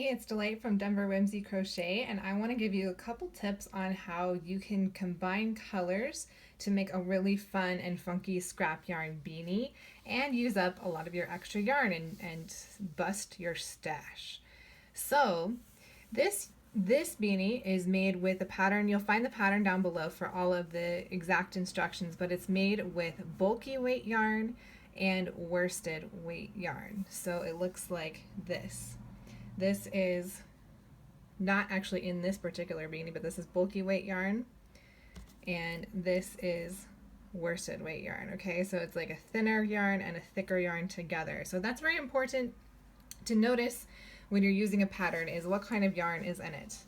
Hey, it's Delight from Denver Whimsy Crochet, and I want to give you a couple tips on how you can combine colors to make a really fun and funky scrap yarn beanie and use up a lot of your extra yarn and bust your stash. So, this beanie is made with a pattern. You'll find the pattern down below for all of the exact instructions, but it's made with bulky weight yarn and worsted weight yarn. So it looks like this. This is not actually in this particular beanie, but this is bulky weight yarn, and this is worsted weight yarn. Okay, so it's like a thinner yarn and a thicker yarn together. So that's very important to notice when you're using a pattern, is what kind of yarn is in it.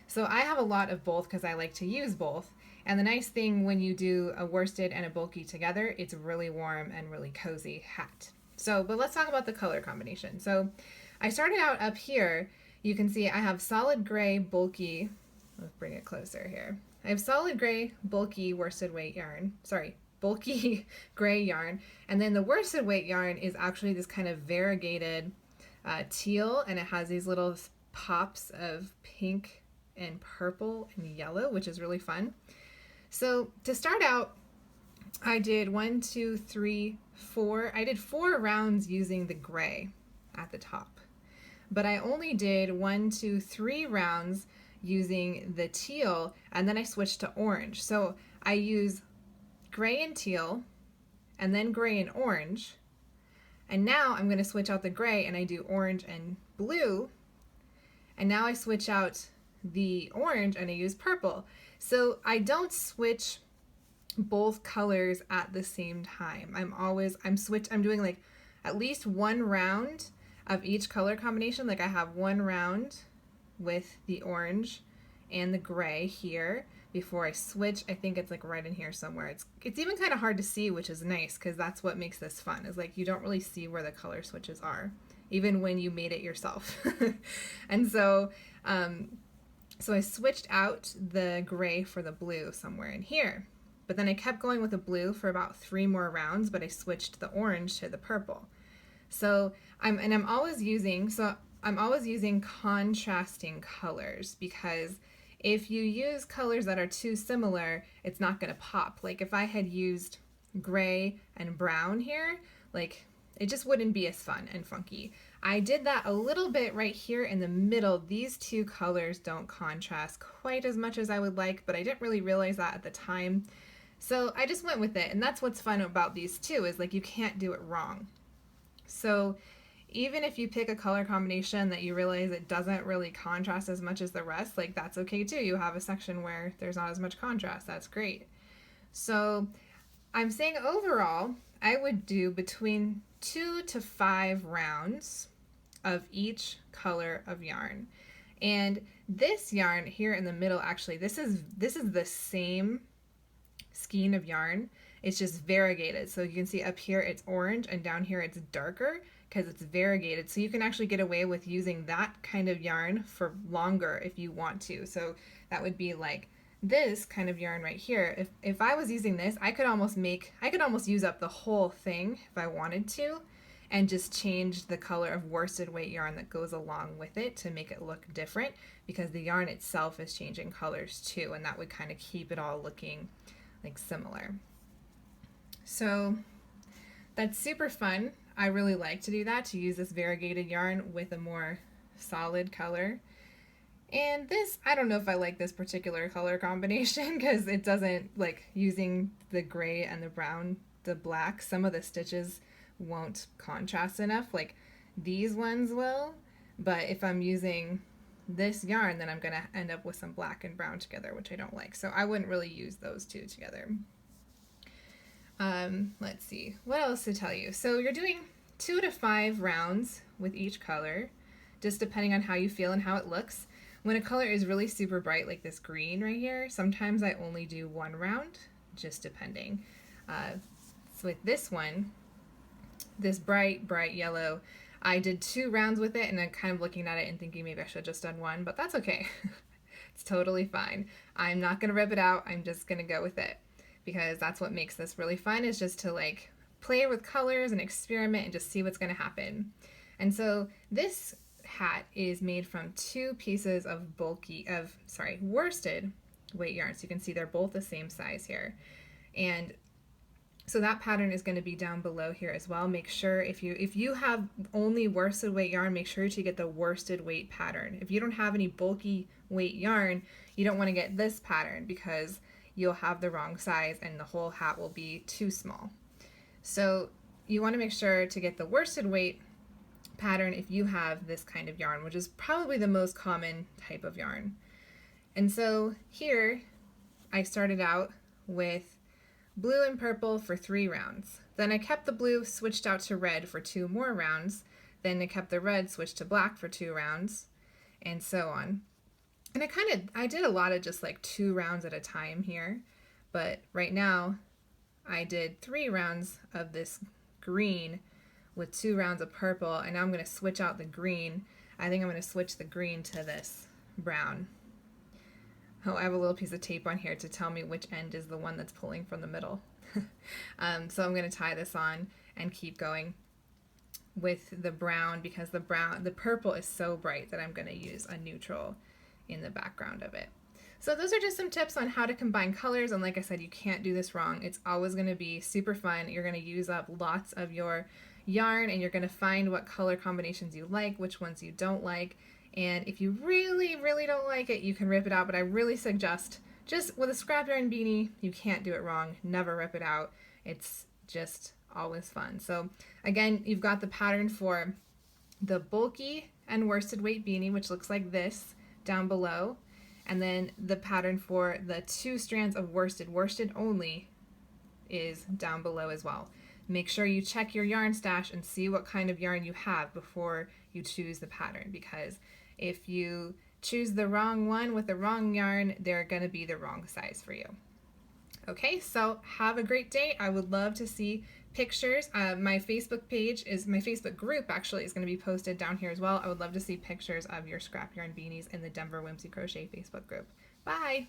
So I have a lot of both because I like to use both. And the nice thing when you do a worsted and a bulky together, it's really warm and really cozy hat. But let's talk about the color combination. So I started out up here. You can see I have solid gray bulky, let's bring it closer here. I have solid gray bulky worsted weight yarn, bulky gray yarn. And then the worsted weight yarn is actually this kind of variegated teal, and it has these little pops of pink and purple and yellow, which is really fun. So to start out, I did 1, 2, 3, 4. I did 4 rounds using the gray at the top, but I only did 1, 2, 3 rounds using the teal, and then I switched to orange. So I use gray and teal, and then gray and orange, and now I'm going to switch out the gray and I do orange and blue, and now I switch out the orange and I use purple. So I don't switch both colors at the same time. I'm doing like at least 1 round of each color combination. Like I have 1 round with the orange and the gray here before I switch. I think it's like right in here somewhere. It's even kind of hard to see, which is nice because that's what makes this fun, is like you don't really see where the color switches are, even when you made it yourself. And so I switched out the gray for the blue somewhere in here. But then I kept going with the blue for about 3 more rounds, but I switched the orange to the purple. So I'm always using contrasting colors, because if you use colors that are too similar, it's not going to pop. Like if I had used gray and brown here, like it just wouldn't be as fun and funky. I did that a little bit right here in the middle. These 2 colors don't contrast quite as much as I would like, but I didn't really realize that at the time. So I just went with it, and that's what's fun about these 2, is like you can't do it wrong. So even if you pick a color combination that you realize it doesn't really contrast as much as the rest, like that's okay too. You have a section where there's not as much contrast. That's great. So I'm saying overall, I would do between 2 to 5 rounds of each color of yarn. And this yarn here in the middle, actually, this is the same skein of yarn. It's just variegated. So you can see up here it's orange and down here it's darker because it's variegated. So you can actually get away with using that kind of yarn for longer if you want to. So that would be like this kind of yarn right here. If I was using this, I could almost use up the whole thing if I wanted to, and just change the color of worsted weight yarn that goes along with it to make it look different, because the yarn itself is changing colors too, and that would kind of keep it all looking like similar. So that's super fun. I really like to do that, to use this variegated yarn with a more solid color. And this, I don't know if I like this particular color combination because it doesn't, like using the gray and the brown, the black, some of the stitches won't contrast enough. Like these ones will, but if I'm using this yarn, then I'm going to end up with some black and brown together, which I don't like. So I wouldn't really use those 2 together. Let's see, what else to tell you. So you're doing 2 to 5 rounds with each color, just depending on how you feel and how it looks. When a color is really super bright, like this green right here, sometimes I only do 1 round, just depending. So with this one, this bright yellow, I did 2 rounds with it, and I'm kind of looking at it and thinking maybe I should have just done 1, but that's okay. It's totally fine. I'm not going to rip it out. I'm just going to go with it, because that's what makes this really fun, is just to like play with colors and experiment and just see what's going to happen. And so this hat is made from 2 pieces of worsted weight yarn. So you can see they're both the same size here. And so that pattern is going to be down below here as well. Make sure if you have only worsted weight yarn, make sure to get the worsted weight pattern. If you don't have any bulky weight yarn, you don't want to get this pattern because you'll have the wrong size and the whole hat will be too small. So you want to make sure to get the worsted weight pattern if you have this kind of yarn, which is probably the most common type of yarn. And so here I started out with blue and purple for 3 rounds. Then I kept the blue, switched out to red for 2 more rounds. Then I kept the red, switched to black for 2 rounds, and so on. And I did a lot of just like 2 rounds at a time here, but right now I did 3 rounds of this green with 2 rounds of purple, and now I'm going to switch out the green. I think I'm going to switch the green to this brown. Oh, I have a little piece of tape on here to tell me which end is the one that's pulling from the middle. So I'm going to tie this on and keep going with the brown because the purple is so bright that I'm going to use a neutral in the background of it. So those are just some tips on how to combine colors, and like I said, you can't do this wrong. It's always going to be super fun. You're going to use up lots of your yarn, and you're going to find what color combinations you like, which ones you don't like. And if you really, really don't like it, you can rip it out, but I really suggest just with a scrap yarn beanie, you can't do it wrong. Never rip it out. It's just always fun. So again, you've got the pattern for the bulky and worsted weight beanie, which looks like this down below. And then the pattern for the 2 strands of worsted only is down below as well. Make sure you check your yarn stash and see what kind of yarn you have before you choose the pattern, because if you choose the wrong one with the wrong yarn, they're going to be the wrong size for you. Okay, so have a great day. I would love to see pictures. My Facebook group actually is going to be posted down here as well. I would love to see pictures of your scrap yarn beanies in the Denver Whimsy Crochet Facebook group. Bye!